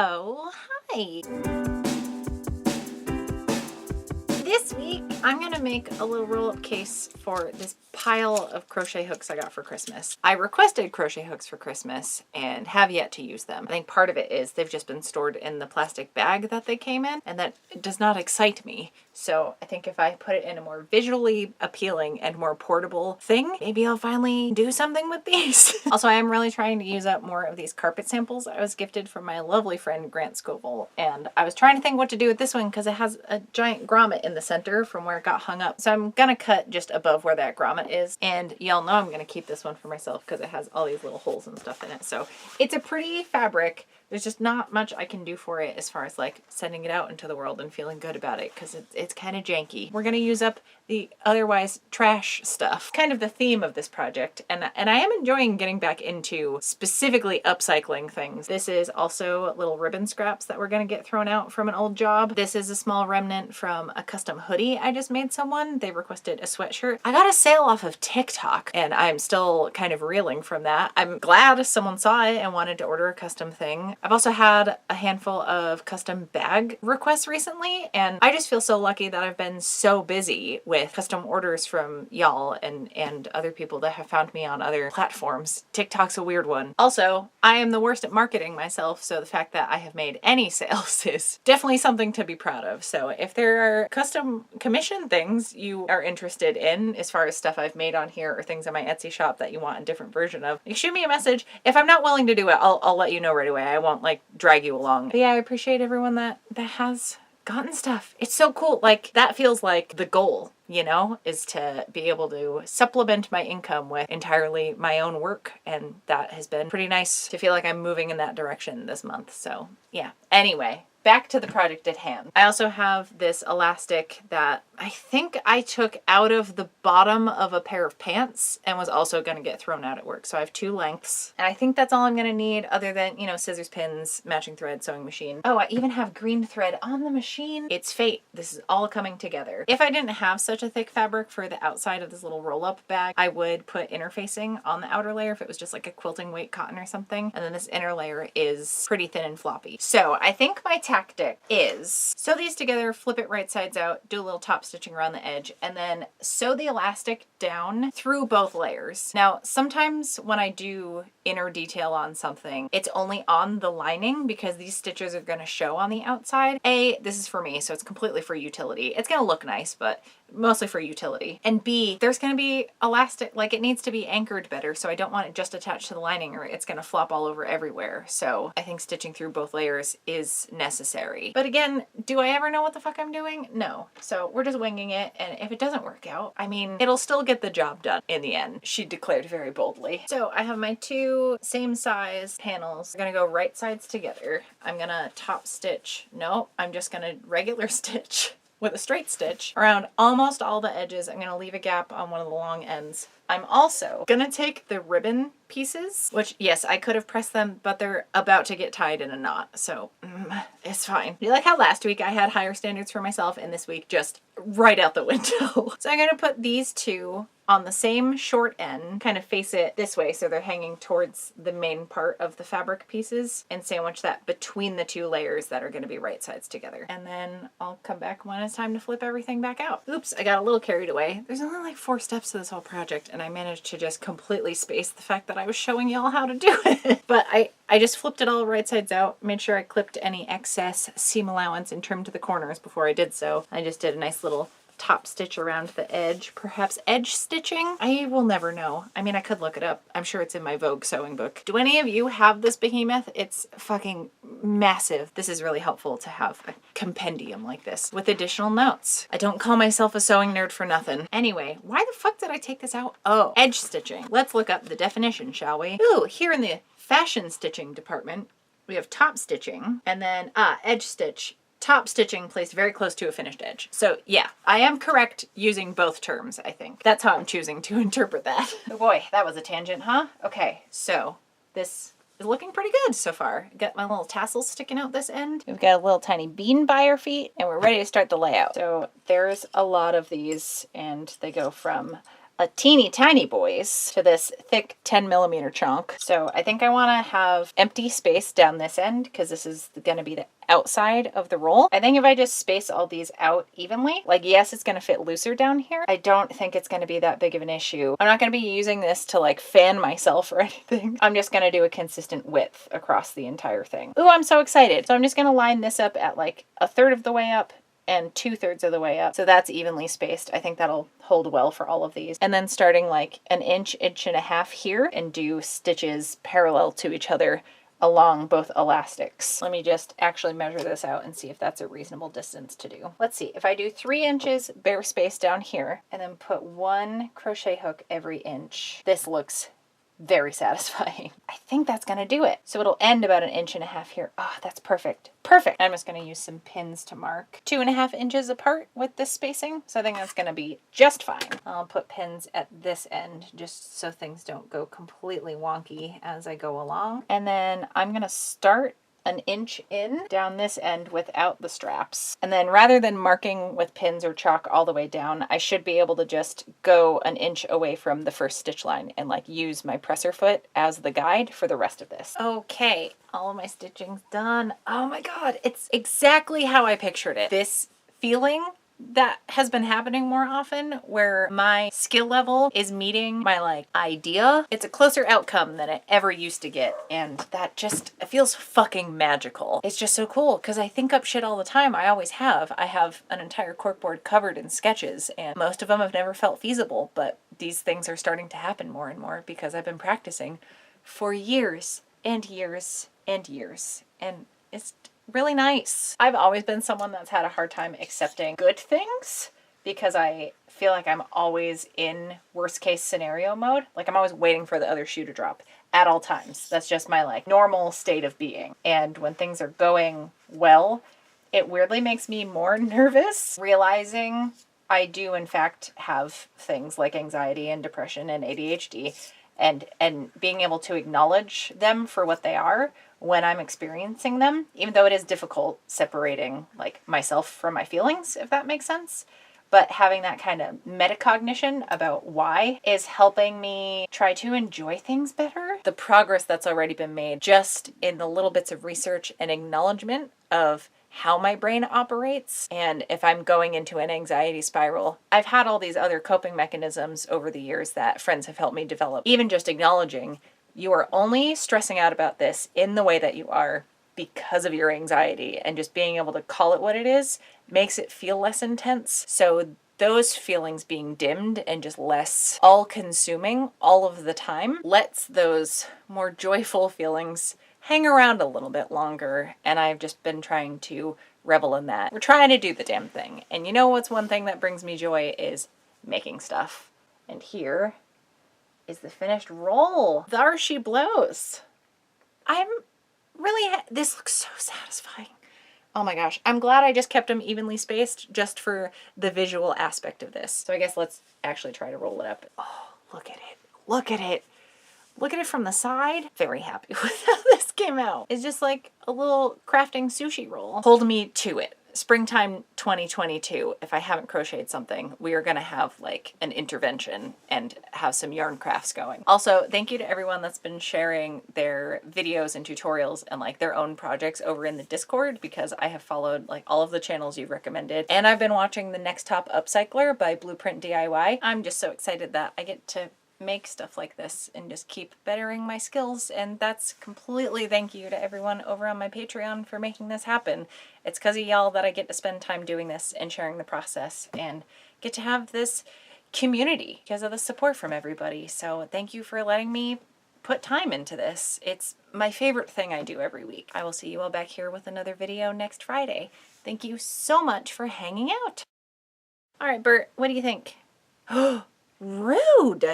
Oh, hi. This week, I'm gonna make a little roll-up case for this pile of crochet hooks I got for Christmas. I requested crochet hooks for Christmas and have yet to use them. I think part of it is they've just been stored in the plastic bag that they came in, and that does not excite me. So I think if I put it in a more visually appealing and more portable thing, maybe I'll finally do something with these. Also, I am really trying to use up more of these carpet samples I was gifted from my lovely friend Grant Scoville, and I was trying to think what to do with this one because it has a giant grommet in the center from where it got hung up. So I'm gonna cut just above where that grommet is, and y'all know I'm gonna keep this one for myself because it has all these little holes and stuff in it. So it's a pretty fabric. There's just not much I can do for it as far as like sending it out into the world and feeling good about it because it's kind of janky. We're gonna use up the otherwise trash stuff. Kind of the theme of this project, and I am enjoying getting back into specifically upcycling things. This is also little ribbon scraps that we're gonna get thrown out from an old job. This is a small remnant from a custom hoodie I just made someone. They requested a sweatshirt. I got a sale off of TikTok and I'm still kind of reeling from that. I'm glad someone saw it and wanted to order a custom thing. I've also had a handful of custom bag requests recently, and I just feel so lucky that I've been so busy with custom orders from y'all and other people that have found me on other platforms. TikTok's a weird one. Also, I am the worst at marketing myself, so the fact that I have made any sales is definitely something to be proud of. So if there are custom commission things you are interested in, as far as stuff I've made on here or things on my Etsy shop that you want a different version of, you shoot me a message. If I'm not willing to do it, I'll let you know right away. I won't like drag you along. But yeah, I appreciate everyone that has gotten stuff. It's so cool. Like, that feels like the goal, you know, is to be able to supplement my income with entirely my own work, and that has been pretty nice to feel like I'm moving in that direction this month. So yeah, anyway, back to the project at hand. I also have this elastic that I think I took out of the bottom of a pair of pants and was also going to get thrown out at work. So I have two lengths, and I think that's all I'm going to need other than, you know, scissors, pins, matching thread, sewing machine. Oh, I even have green thread on the machine. It's fate. This is all coming together. If I didn't have such a thick fabric for the outside of this little roll-up bag, I would put interfacing on the outer layer if it was just like a quilting weight cotton or something. And then this inner layer is pretty thin and floppy. So I think my tactic is sew these together, flip it right sides out, do a little top stitching around the edge, and then sew the elastic down through both layers. Now, sometimes when I do inner detail on something, it's only on the lining because these stitches are going to show on the outside. A, this is for me, so it's completely for utility. It's going to look nice, but mostly for utility. And B, there's going to be elastic, like it needs to be anchored better, so I don't want it just attached to the lining or it's going to flop all over everywhere. So I think stitching through both layers is necessary. But again, do I ever know what the fuck I'm doing? No. So we're just winging it, and if it doesn't work out, I mean, it'll still get the job done in the end, she declared very boldly. So I have my two same size panels. I'm gonna go right sides together. I'm gonna top stitch. No, I'm just gonna regular stitch with a straight stitch around almost all the edges. I'm gonna leave a gap on one of the long ends. I'm also gonna take the ribbon pieces, which yes, I could have pressed them, but they're about to get tied in a knot, so it's fine. You like how last week I had higher standards for myself and this week just right out the window. So I'm gonna put these two on the same short end, kind of face it this way so they're hanging towards the main part of the fabric pieces, and sandwich that between the two layers that are going to be right sides together. And then I'll come back when it's time to flip everything back out. Oops, I got a little carried away. There's only like 4 steps to this whole project, and I managed to just completely space the fact that I was showing y'all how to do it. But I just flipped it all right sides out, made sure I clipped any excess seam allowance and trimmed the corners before I did so. I just did a nice little top stitch around the edge, perhaps edge stitching. I will never know. I mean, I could look it up. I'm sure it's in my Vogue sewing book. Do any of you have this behemoth? It's fucking massive. This is really helpful to have a compendium like this with additional notes. I don't call myself a sewing nerd for nothing. Anyway, why the fuck did I take this out? Oh, edge stitching. Let's look up the definition, shall we? Ooh, here in the fashion stitching department, we have top stitching and then edge stitch. Top stitching placed very close to a finished edge. So yeah, I am correct using both terms, I think. That's how I'm choosing to interpret that. Oh boy, that was a tangent, huh? Okay, so this is looking pretty good so far. Got my little tassels sticking out this end. We've got a little tiny bean by our feet, and we're ready to start the layout. So there's a lot of these, and they go from a teeny tiny boys to this thick 10mm chunk. So I think I want to have empty space down this end because this is going to be the outside of the roll. I think if I just space all these out evenly, like yes, it's going to fit looser down here. I don't think it's going to be that big of an issue. I'm not going to be using this to like fan myself or anything. I'm just going to do a consistent width across the entire thing. Ooh, I'm so excited. So I'm just going to line this up at like 1/3 of the way up and 2/3 of the way up. So that's evenly spaced. I think that'll hold well for all of these. And then starting like an inch, inch and a half here and do stitches parallel to each other along both elastics. Let me just actually measure this out and see if that's a reasonable distance to do. Let's see, if I do 3 inches bare space down here and then put 1 crochet hook every inch, this looks very satisfying. I think that's gonna do it. So it'll end about 1.5 inches here. Oh, that's perfect. Perfect. I'm just gonna use some pins to mark 2.5 inches apart with this spacing. So I think that's gonna be just fine. I'll put pins at this end just so things don't go completely wonky as I go along. And then I'm gonna start 1 inch in down this end without the straps. And then rather than marking with pins or chalk all the way down, I should be able to just go 1 inch away from the first stitch line and like use my presser foot as the guide for the rest of this. Okay, all of my stitching's done. Oh my God, it's exactly how I pictured it. This feeling that has been happening more often where my skill level is meeting my like idea. It's a closer outcome than it ever used to get. And that just, it feels fucking magical. It's just so cool because I think up shit all the time. I always have. I have an entire corkboard covered in sketches and most of them have never felt feasible, but these things are starting to happen more and more because I've been practicing for years and years and years. And it's really nice. I've always been someone that's had a hard time accepting good things because I feel like I'm always in worst case scenario mode. Like I'm always waiting for the other shoe to drop at all times. That's just my like normal state of being. And when things are going well, it weirdly makes me more nervous, realizing I do in fact have things like anxiety and depression and ADHD, and being able to acknowledge them for what they are when I'm experiencing them, even though it is difficult separating like myself from my feelings, if that makes sense. But having that kind of metacognition about why is helping me try to enjoy things better. The progress that's already been made just in the little bits of research and acknowledgement of how my brain operates. And if I'm going into an anxiety spiral, I've had all these other coping mechanisms over the years that friends have helped me develop. Even just acknowledging you are only stressing out about this in the way that you are because of your anxiety, and just being able to call it what it is makes it feel less intense. So those feelings being dimmed and just less all-consuming all of the time lets those more joyful feelings hang around a little bit longer, and I've just been trying to revel in that. We're trying to do the damn thing. And you know what's one thing that brings me joy is making stuff. And here is the finished roll. There she blows. I'm really, this looks so satisfying. Oh my gosh, I'm glad I just kept them evenly spaced just for the visual aspect of this. So I guess let's actually try to roll it up. Oh, look at it. Look at it. Look at it from the side. Very happy with how this came out. It's just like a little crafting sushi roll. Hold me to it. Springtime 2022, if I haven't crocheted something, we are gonna have like an intervention and have some yarn crafts going. Also, thank you to everyone that's been sharing their videos and tutorials and like their own projects over in the Discord, because I have followed like all of the channels you've recommended. And I've been watching the Next Top Upcycler by Blueprint DIY. I'm just so excited that I get to make stuff like this and just keep bettering my skills, and that's completely thank you to everyone over on my Patreon for making this happen. It's because of y'all that I get to spend time doing this and sharing the process and get to have this community because of the support from everybody. So thank you for letting me put time into this. It's my favorite thing I do every week. I will see you all back here with another video next Friday. Thank you so much for hanging out. All right, Bert, what do you think? Rude.